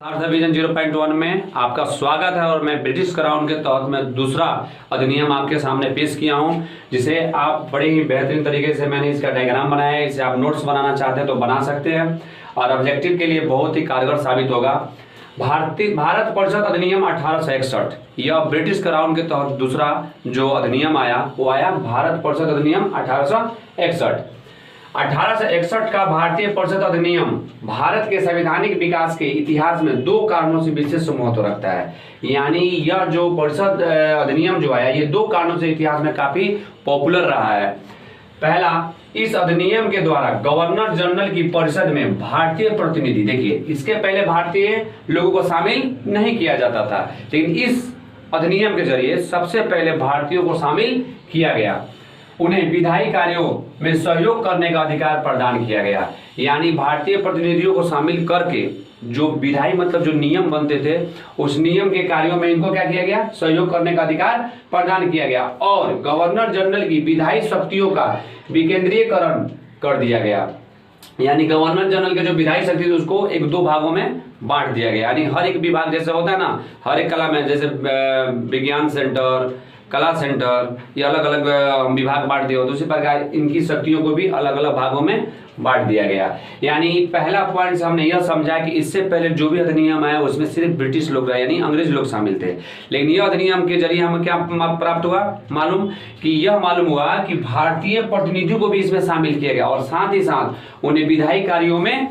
Vision 0.1 में आपका स्वागत है और मैं ब्रिटिश क्राउन के तहत में दूसरा अधिनियम आपके सामने पेश किया हूं, जिसे आप बड़े ही बेहतरीन तरीके से मैंने इसका डायग्राम बनाया है। इसे आप नोट्स बनाना चाहते हैं तो बना सकते हैं और ऑब्जेक्टिव के लिए बहुत ही कारगर साबित होगा। भारत परिषद अधिनियम 1861, यह ब्रिटिश क्राउन के तहत दूसरा जो अधिनियम आया वो आया भारत परिषद अधिनियम 1861। 1861 का भारतीय परिषद अधिनियम भारत के संवैधानिक विकास के इतिहास में दो कारणों से विशेष महत्व रखता है। यानी यह जो परिषद अधिनियम जो आया ये दो कारणों से इतिहास में काफी पॉपुलर रहा है। पहला, इस अधिनियम के द्वारा गवर्नर जनरल की परिषद में भारतीय प्रतिनिधि, देखिए इसके पहले भारतीय लोगों को शामिल नहीं किया जाता था, लेकिन इस अधिनियम के जरिए सबसे पहले भारतीयों को शामिल किया गया। उन्हें विधायी कार्यों में सहयोग करने का अधिकार प्रदान किया गया। यानी भारतीय प्रतिनिधियों को शामिल करके जो विधायी मतलब जो नियम बनते थे उस नियम के कार्यों में इनको क्या किया गया, सहयोग करने का अधिकार प्रदान किया गया। और गवर्नर जनरल की विधायी शक्तियों का विकेंद्रीकरण कर दिया गया। यानी गवर्नर जनरल के जो विधायी शक्ति थी उसको एक दो भागों में बांट दिया गया। यानी हर एक विभाग जैसे होता है ना, हर एक कला में जैसे विज्ञान सेंटर, कला सेंटर, ये अलग अलग विभाग बांट दिया हो, तो उसी प्रकार इनकी शक्तियों को भी अलग अलग भागों में बांट दिया गया। यानी पहला पॉइंट हमने यह समझा कि इससे पहले जो भी अधिनियम आया उसमें सिर्फ ब्रिटिश लोग रहे, यानी अंग्रेज लोग शामिल थे। लेकिन यह अधिनियम के जरिए हमें क्या प्राप्त हुआ मालूम, कि यह मालूम हुआ कि भारतीय प्रतिनिधियों को भी इसमें शामिल किया गया और साथ ही साथ उन्हें विधायी कार्यों में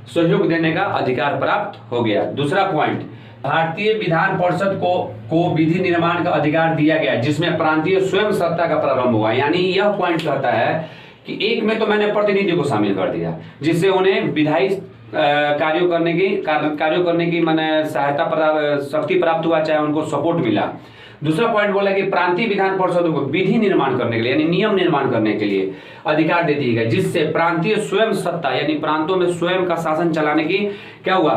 सहयोग देने का अधिकार प्राप्त हो गया। दूसरा पॉइंट, भारतीय विधान परिषद को विधि निर्माण का अधिकार दिया गया, जिसमें प्रांतीय स्वयं सत्ता का प्रारंभ हुआ। यानी यह पॉइंट कहता है कि एक में तो मैंने प्रतिनिधि को शामिल कर दिया, जिससे उन्हें विधायी कार्यों करने की मैंने शक्ति प्राप्त हुआ, चाहे उनको सपोर्ट मिला। दूसरा पॉइंट बोला कि प्रांतीय विधान परिषदों को विधि निर्माण करने के लिए यानी नियम निर्माण करने के लिए अधिकार दे दिए गए, जिससे प्रांतीय स्वयं सत्ता यानी प्रांतों में स्वयं का शासन चलाने की क्या हुआ,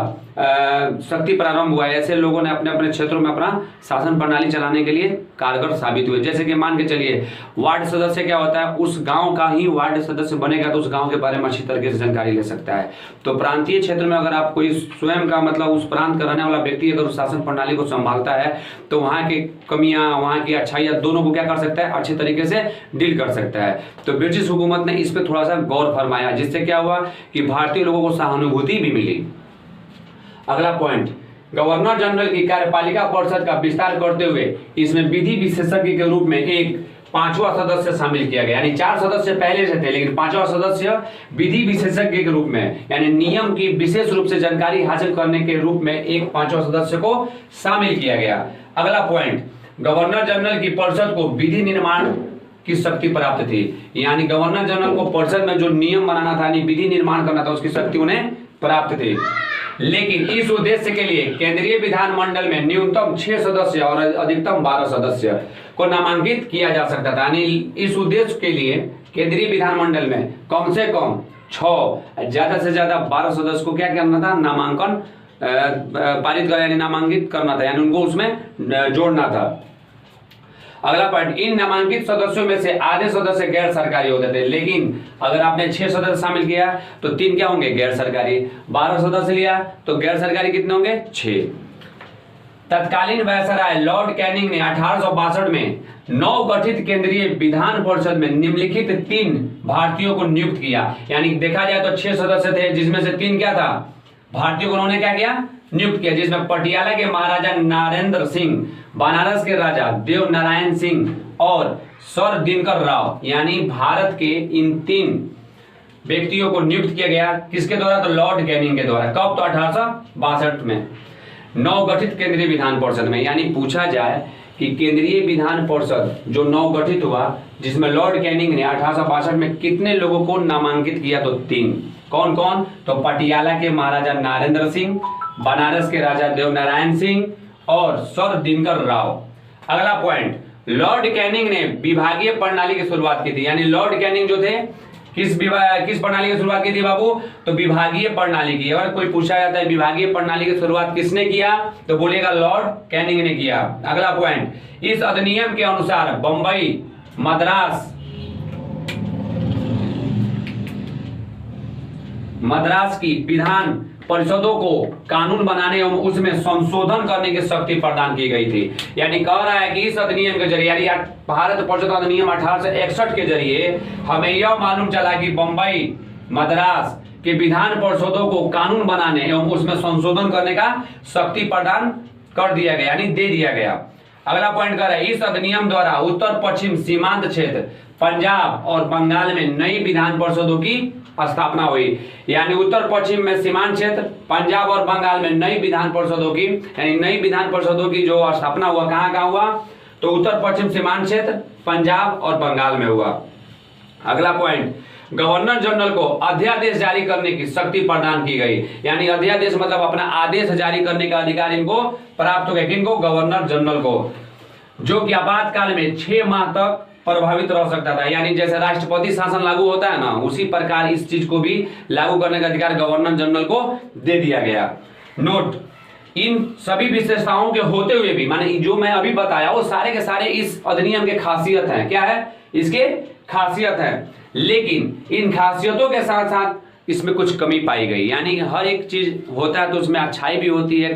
शक्ति प्रारंभ हुआ। ऐसे लोगों ने अपने अपने क्षेत्रों में अपना शासन प्रणाली चलाने के लिए कारगर साबित हुए। जैसे कि मान के चलिए वार्ड सदस्य क्या होता है, उस गांव का ही वार्ड सदस्य बनेगा तो उस गांव के बारे में अच्छी तरीके से जानकारी ले सकता है। तो प्रांतीय क्षेत्र में अगर आप कोई स्वयं का मतलब उस प्रांत का रहने वाला व्यक्ति अगर उस शासन प्रणाली को संभालता है तो वहां की कमियां, वहां की अच्छाइयां दोनों को क्या कर सकता है, अच्छे तरीके से डील कर सकता है। तो ब्रिटिश हुकूमत ने इस पर थोड़ा सा गौर फरमाया, जिससे क्या हुआ कि भारतीय लोगों को सहानुभूति भी मिली। अगला पॉइंट, गवर्नर जनरल की कार्यपालिका परिषद का विस्तार करते हुए इसमें विधि विशेषज्ञ के रूप में एक पांचवा सदस्य शामिल किया गया। यानी 4 सदस्य पहले से थे, लेकिन पांचवा सदस्य विधि विशेषज्ञ के रूप में यानी नियम की विशेष रूप से जानकारी हासिल करने के रूप में एक पांचवा सदस्य को शामिल किया गया। अगला पॉइंट, गवर्नर जनरल की परिषद को विधि निर्माण की शक्ति प्राप्त थी। यानी गवर्नर जनरल को परिषद में जो नियम बनाना था, यानी विधि निर्माण करना था, उसकी शक्ति उन्हें प्राप्त थी। लेकिन इस उद्देश्य के लिए केंद्रीय विधानमंडल में न्यूनतम 6 सदस्य और अधिकतम 12 सदस्य को नामांकित किया जा सकता था। यानी इस उद्देश्य के लिए केंद्रीय विधानमंडल में कम से कम 6 ज्यादा से ज्यादा 12 सदस्य को क्या करना था, नामांकन पारित कर यानी नामांकित करना था, यानी उनको उसमें जोड़ना था। अगला पॉइंट, इन नामांकित सदस्यों में से आधे सदस्य गैर सरकारी होते थे, लेकिन अगर आपने 6 सदस्य शामिल किया तो 3 क्या होंगे, गैर सरकारी। 12 सदस्य लिया तो गैर सरकारी कितने होंगे, 6। तत्कालीन वायसराय लॉर्ड कैनिंग ने 1862 में नवगठित केंद्रीय विधान परिषद में निम्नलिखित 3 भारतीयों को नियुक्त किया। यानी देखा जाए तो 6 सदस्य थे, जिसमें से 3 क्या था, भारतीयों को उन्होंने क्या किया, नियुक्त किया। जिसमें पटियाला के महाराजा नरेंद्र सिंह, बनारस के राजा देव नारायण सिंह और सर दिनकर राव, यानी भारत के इन 3 व्यक्तियों को नियुक्त किया गया। किसके द्वारा, तो लॉर्ड कैनिंग के द्वारा। कब, तो 1862 में नवगठित केंद्रीय विधान परिषद में। यानी पूछा जाए कि केंद्रीय विधान परिषद जो नवगठित हुआ जिसमें लॉर्ड कैनिंग ने 1862 में कितने लोगों को नामांकित किया, तो 3। कौन कौन, तो पटियाला के महाराजा नरेंद्र सिंह, बनारस के राजा देव नारायण सिंह और सर दिनकर राव। अगला पॉइंट, लॉर्ड कैनिंग ने विभागीय प्रणाली की शुरुआत की थी। यानी लॉर्ड कैनिंग जो थे किस प्रणाली की शुरुआत की थी बाबू, तो विभागीय प्रणाली की। अगर कोई पूछा जाता है विभागीय प्रणाली की शुरुआत किसने किया, तो बोलेगा लॉर्ड कैनिंग ने किया। अगला पॉइंट, इस अधिनियम के अनुसार बंबई, मद्रास की विधान परिषदों को कानून बनाने एवं उसमें संशोधन करने की शक्ति प्रदान की गई थी। यानी कह रहा है कि इस अधिनियम के जरिए यानी भारत परिषद अधिनियम 1861 के जरिए हमें यह मालूम चला कि बंबई मद्रास के विधान परिषदों को कानून बनाने एवं उसमें संशोधन करने का शक्ति प्रदान कर दिया गया, यानी दे दिया गया। अगला पॉइंट कर रहा है, इस अधिनियम द्वारा उत्तर पश्चिम सीमांत क्षेत्र पंजाब और बंगाल में नई विधान परिषदों की स्थापना हुई। यानी उत्तर पश्चिम में सीमांत क्षेत्र, पंजाब और बंगाल में नई विधान परिषदों की, यानी नई विधान परिषदों की जो स्थापना हुआ, कहाँ हुआ, तो उत्तर पश्चिम सीमांत क्षेत्र, पंजाब और बंगाल में हुआ। अगला पॉइंट, गवर्नर जनरल को अध्यादेश जारी करने की शक्ति प्रदान की गई। यानी अध्यादेश मतलब अपना आदेश जारी करने का अधिकार इनको प्राप्त हो गया। किनको? गवर्नर जनरल को, जो कि आपातकाल में 6 माह तक प्रभावित रह सकता था। यानी जैसे राष्ट्रपति शासन लागू होता है ना, उसी प्रकार इस चीज को भी लागू करने का अधिकार गवर्नर जनरल को दे दिया गया। नोट, इन सभी विशेषताओं के होते हुए भी, माने जो मैं अभी बताया वो सारे के सारे इस अधिनियम के खासियत हैं। क्या है? इसके खासियत है, लेकिन इन खासियतों के साथ साथ इसमें कुछ कमी पाई गई। यानी हर एक चीज होता है तो उसमें अच्छाई भी होती है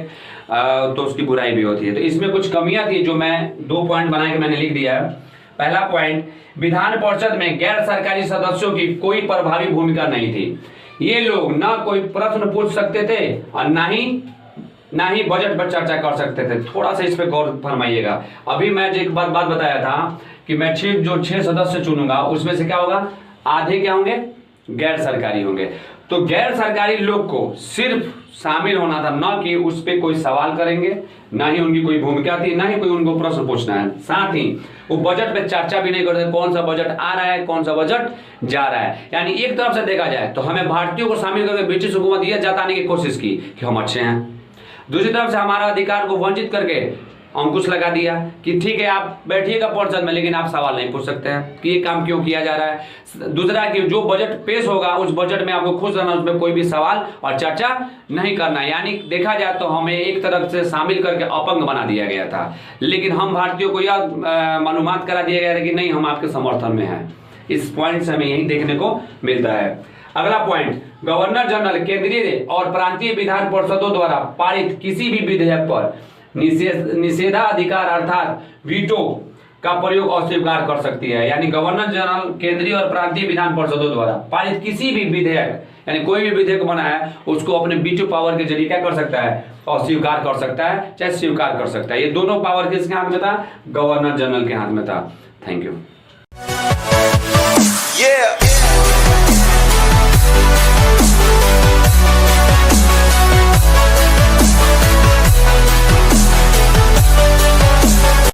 तो उसकी बुराई भी होती है। तो इसमें कुछ कमियां थी जो मैं 2 पॉइंट बना के मैंने लिख दिया है। पहला पॉइंट, विधान परिषद में गैर सरकारी सदस्यों की कोई प्रभावी भूमिका नहीं थी। ये लोग ना कोई प्रश्न पूछ सकते थे और ना ही बजट पर चर्चा कर सकते थे। थोड़ा सा इस पे गौर फरमाइएगा। अभी मैं जो एक बात बताया था कि मैं 6 सदस्य चुनूंगा, उसमें से क्या होगा, आधे क्या होंगे, गैर सरकारी होंगे। तो गैर सरकारी लोग को सिर्फ शामिल होना था, ना कि उस पर कोई सवाल करेंगे, ना ही उनकी कोई भूमिका थी, ना ही कोई उनको प्रश्न पूछना है। साथ ही वो बजट पे चर्चा भी नहीं करते, कौन सा बजट आ रहा है, कौन सा बजट जा रहा है। यानी एक तरफ से देखा जाए तो हमें भारतीयों को शामिल करके ब्रिटिश हुकूमत यह जताने की कोशिश की कि हम अच्छे हैं। दूसरी तरफ से हमारा अधिकार को वंचित करके अंकुश लगा दिया कि ठीक है आप बैठिएगा परिषद में, लेकिन आप सवाल नहीं पूछ सकते हैं कि ये काम क्यों किया जा रहा है। दूसरा कि जो बजट पेश होगा उस बजट में आपको खुश रहना, उसमें कोई भी सवाल और चर्चा नहीं करना। यानी देखा जाए तो हमें एक तरफ से शामिल करके अपंग बना दिया गया था, लेकिन हम भारतीयों को यह मालूमात करा दिया गया था कि नहीं, हम आपके समर्थन में हैं। इस पॉइंट से हमें यही देखने को मिलता है। अगला पॉइंट, गवर्नर जनरल केंद्रीय और प्रांतीय विधान परिषदों द्वारा पारित किसी भी विधेयक पर निषेधाधिकार अर्थात वीटो का प्रयोग अस्वीकार कर सकती है। यानी गवर्नर जनरल केंद्रीय और प्रांतीय विधान परिषदों द्वारा पारित किसी भी विधेयक, यानी कोई भी विधेयक बना है उसको अपने वीटो पावर के जरिए क्या कर सकता है, अस्वीकार कर सकता है, चाहे स्वीकार कर सकता है। ये दोनों पावर किसके हाथ में था? गवर्नर जनरल के हाथ में था। Thank you.